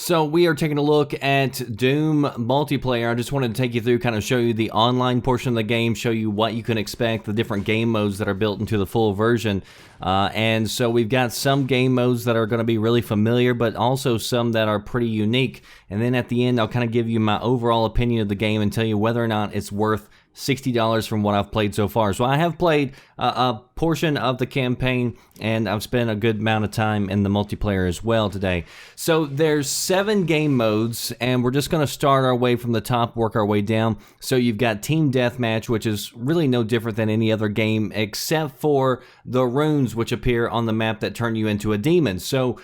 So we are taking a look at Doom multiplayer. I just wanted to take you through, kind of show you the online portion of the game, show you what you can expect, the different game modes that are built into the full version. And so we've got some game modes that are going to be really familiar, but also some that are pretty unique. And then at the end, I'll kind of give you my overall opinion of the game and tell you whether or not it's worth $60 from what I've played so far. So I have played a portion of the campaign, and I've spent a good amount of time in the multiplayer as well today. So there's 7 game modes, and we're just going to start our way from the top, work our way down. So you've got Team Deathmatch, which is really no different than any other game, except for the runes which appear on the map that turn you into a demon. So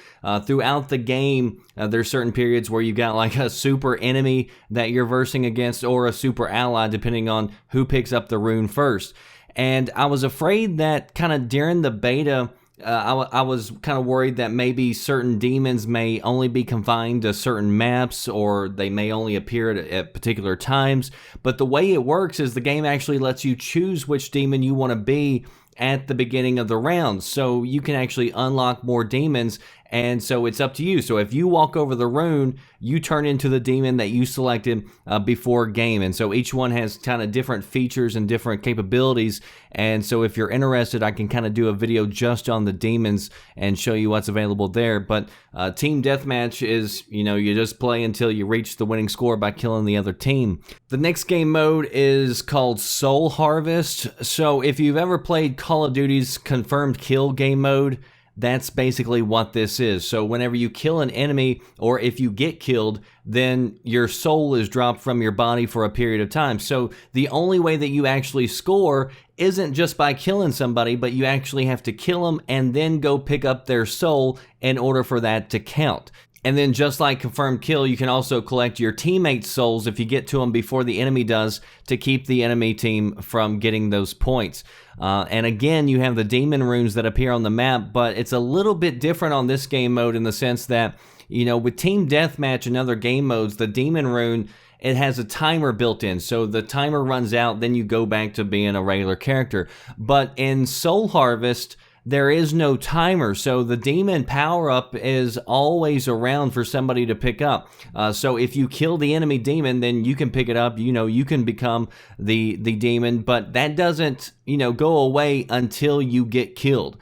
throughout the game, there's certain periods where you've got like a super enemy that you're versing against, or a super ally, depending on who picks up the rune first. And I was afraid that kind of during the beta, I was kind of worried that maybe certain demons may only be confined to certain maps, or they may only appear at particular times. But the way it works is the game actually lets you choose which demon you want to be at the beginning of the round. So you can actually unlock more demons, and so it's up to you. So if you walk over the rune, you turn into the demon that you selected before game. And so each one has kind of different features and different capabilities. And so if you're interested, I can kind of do a video just on the demons and show you what's available there. But Team Deathmatch is, you just play until you reach the winning score by killing the other team. The next game mode is called Soul Harvest. So if you've ever played Call of Duty's Confirmed Kill game mode, that's basically what this is. So whenever you kill an enemy, or if you get killed, then your soul is dropped from your body for a period of time. So the only way that you actually score isn't just by killing somebody, but you actually have to kill them and then go pick up their soul in order for that to count. And then just like Confirmed Kill, you can also collect your teammates' souls if you get to them before the enemy does, to keep the enemy team from getting those points. And again, you have the demon runes that appear on the map, but it's a little bit different on this game mode in the sense that, with Team Deathmatch and other game modes, the demon rune, it has a timer built in. So the timer runs out, then you go back to being a regular character. But in Soul Harvest, there is no timer, so the demon power-up is always around for somebody to pick up. So if you kill the enemy demon, then you can pick it up, you can become the demon, but that doesn't, go away until you get killed.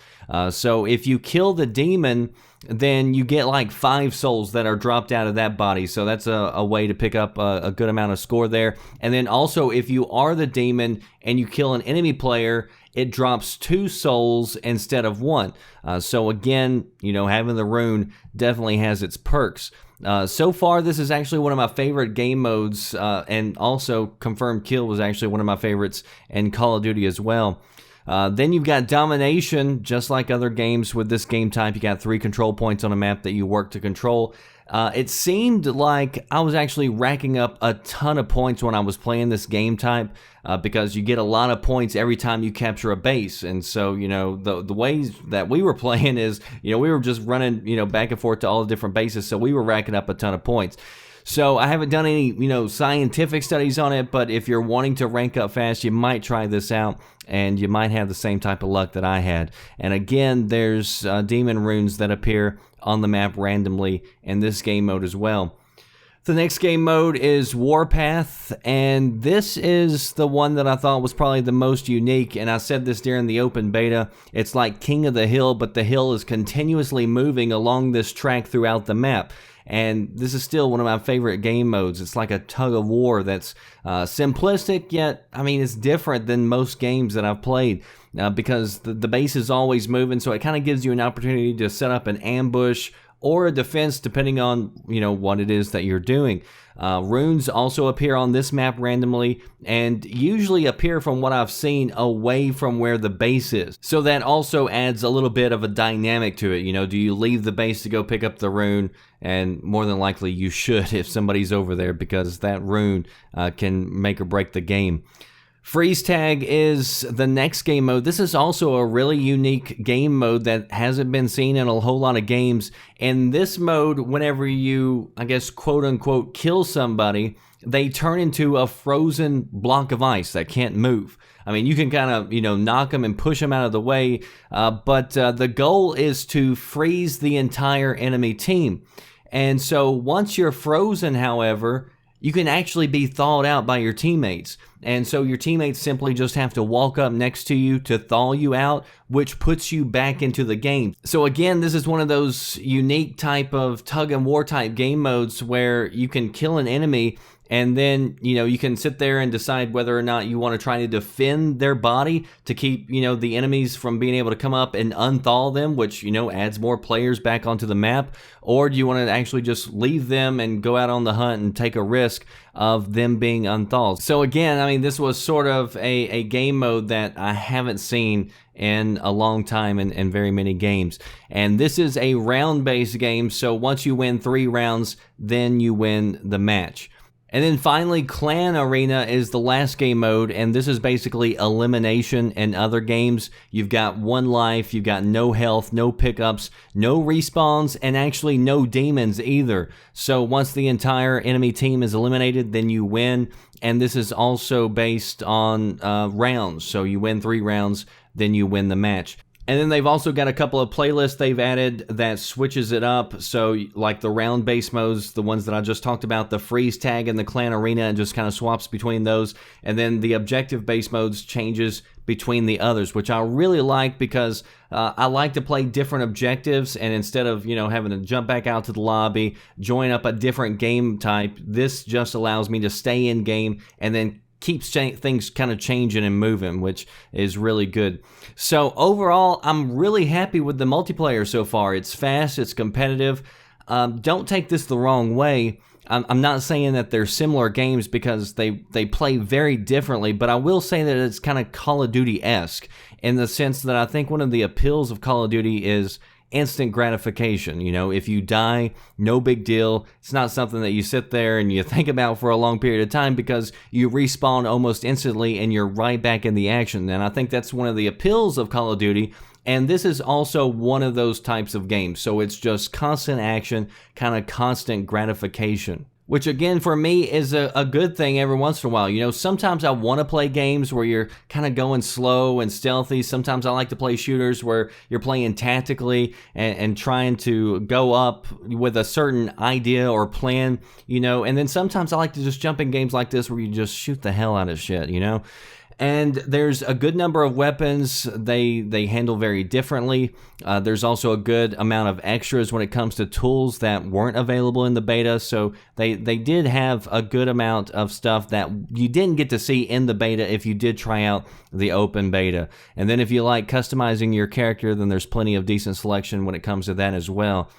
So if you kill the demon, then you get like 5 souls that are dropped out of that body. So that's a way to pick up a good amount of score there. And then also, if you are the demon and you kill an enemy player, it drops 2 souls instead of 1. So again, having the rune definitely has its perks. So far, this is actually one of my favorite game modes, and also Confirmed Kill was actually one of my favorites in Call of Duty as well. Then you've got Domination. Just like other games with this game type, you got 3 control points on a map that you work to control. It seemed like I was actually racking up a ton of points when I was playing this game type, because you get a lot of points every time you capture a base. And so, the ways that we were playing is, we were just running, back and forth to all the different bases, so we were racking up a ton of points. So I haven't done any, scientific studies on it, but if you're wanting to rank up fast, you might try this out, and you might have the same type of luck that I had. And again, there's demon runes that appear on the map randomly in this game mode as well. The next game mode is Warpath, and this is the one that I thought was probably the most unique, and I said this during the open beta. It's like King of the Hill, but the hill is continuously moving along this track throughout the map. And this is still one of my favorite game modes. It's like a tug of war that's simplistic, yet, it's different than most games that I've played, because the base is always moving, so it kind of gives you an opportunity to set up an ambush or a defense depending on, what it is that you're doing. Runes also appear on this map randomly, and usually appear, from what I've seen, away from where the base is. So that also adds a little bit of a dynamic to it. Do you leave the base to go pick up the rune? And more than likely you should if somebody's over there, because that rune can make or break the game. Freeze Tag is the next game mode. This is also a really unique game mode that hasn't been seen in a whole lot of games. In this mode, whenever you, quote unquote, kill somebody, they turn into a frozen block of ice that can't move. You can kind of, knock them and push them out of the way, but the goal is to freeze the entire enemy team. And so once you're frozen, however, you can actually be thawed out by your teammates. And so your teammates simply just have to walk up next to you to thaw you out, which puts you back into the game. So again, this is one of those unique type of tug and war type game modes where you can kill an enemy and then, you can sit there and decide whether or not you want to try to defend their body to keep, the enemies from being able to come up and unthaw them, which, adds more players back onto the map. Or do you want to actually just leave them and go out on the hunt and take a risk of them being unthawed? So again, I mean, this was sort of a game mode that I haven't seen in a long time in very many games. And this is a round-based game, so once you win 3 rounds, then you win the match. And then finally, Clan Arena is the last game mode, and this is basically elimination in other games. You've got 1 life, you've got no health, no pickups, no respawns, and actually no demons either. So once the entire enemy team is eliminated, then you win. And this is also based on rounds. So you win 3 rounds, then you win the match. And then they've also got a couple of playlists they've added that switches it up. So like the round-based modes, the ones that I just talked about, the freeze tag and the clan arena, and just kind of swaps between those. And then the objective-based modes changes between the others, which I really like because I like to play different objectives. And instead of, having to jump back out to the lobby, join up a different game type, this just allows me to stay in game and then keeps things kind of changing and moving, which is really good. So overall, I'm really happy with the multiplayer so far. It's fast, it's competitive. Don't take this the wrong way. I'm not saying that they're similar games because they play very differently, but I will say that it's kind of Call of Duty-esque in the sense that I think one of the appeals of Call of Duty is instant gratification. If you die, no big deal. It's not something that you sit there and you think about for a long period of time because you respawn almost instantly and you're right back in the action. And I think that's one of the appeals of Call of Duty. And this is also one of those types of games. So it's just constant action, kind of constant gratification. Which again, for me, is a good thing every once in a while. Sometimes I want to play games where you're kind of going slow and stealthy. Sometimes I like to play shooters where you're playing tactically and trying to go up with a certain idea or plan, And then sometimes I like to just jump in games like this where you just shoot the hell out of shit, And there's a good number of weapons they handle very differently. There's also a good amount of extras when it comes to tools that weren't available in the beta. So they did have a good amount of stuff that you didn't get to see in the beta if you did try out the open beta. And then if you like customizing your character, then there's plenty of decent selection when it comes to that as well.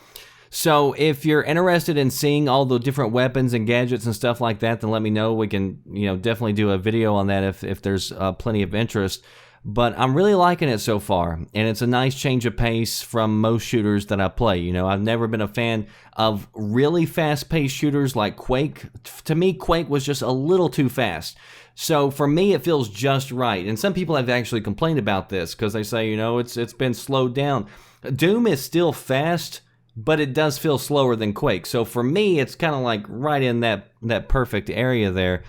So if you're interested in seeing all the different weapons and gadgets and stuff like that, then let me know. We can, definitely do a video on that if there's plenty of interest. But I'm really liking it so far, and it's a nice change of pace from most shooters that I play. I've never been a fan of really fast-paced shooters like Quake. To me, Quake was just a little too fast. So for me, it feels just right. And some people have actually complained about this because they say, it's been slowed down. Doom is still fast, but it does feel slower than Quake. So for me, it's kind of like right in that perfect area there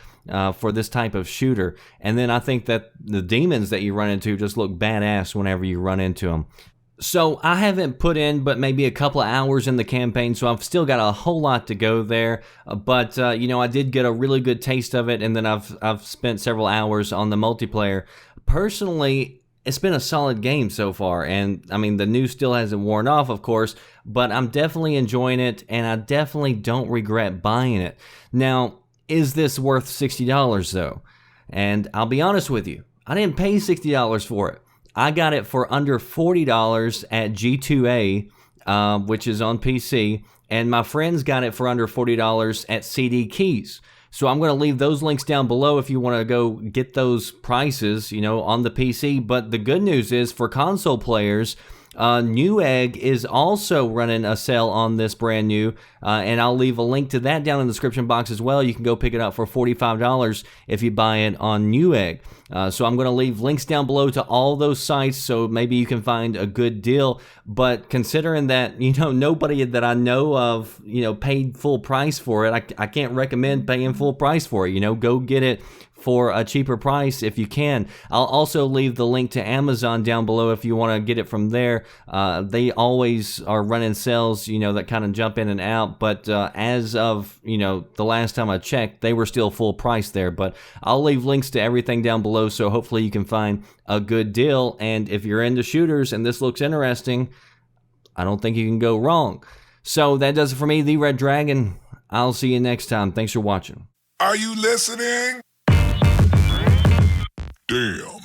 for this type of shooter. And then I think that the demons that you run into just look badass whenever you run into them. So I haven't put in but maybe a couple of hours in the campaign, so I've still got a whole lot to go there. But I did get a really good taste of it, and then I've spent several hours on the multiplayer. Personally, it's been a solid game so far, and I mean the news still hasn't worn off, of course, but I'm definitely enjoying it, and I definitely don't regret buying it. Now, is this worth $60 though? And I'll be honest with you, I didn't pay $60 for it. I got it for under $40 at G2A, which is on PC, and my friends got it for under $40 at CD Keys. So I'm going to leave those links down below if you want to go get those prices, on the PC. But the good news is for console players, Newegg is also running a sale on this brand new, and I'll leave a link to that down in the description box as well. You can go pick it up for $45 if you buy it on Newegg. So I'm going to leave links down below to all those sites, so maybe you can find a good deal. But considering that, nobody that I know of, paid full price for it, I can't recommend paying full price for it. Go get it for a cheaper price if you can. I'll also leave the link to Amazon down below if you want to get it from there. They always are running sales, you know, that kind of jump in and out, but as of, you know, the last time I checked, they were still full price there. But I'll leave links to everything down below, so hopefully you can find a good deal. And if you're into shooters and this looks interesting, I don't think you can go wrong. So that does it for me, The Red Dragon. I'll see you next time. Thanks for watching. Are you listening? Damn.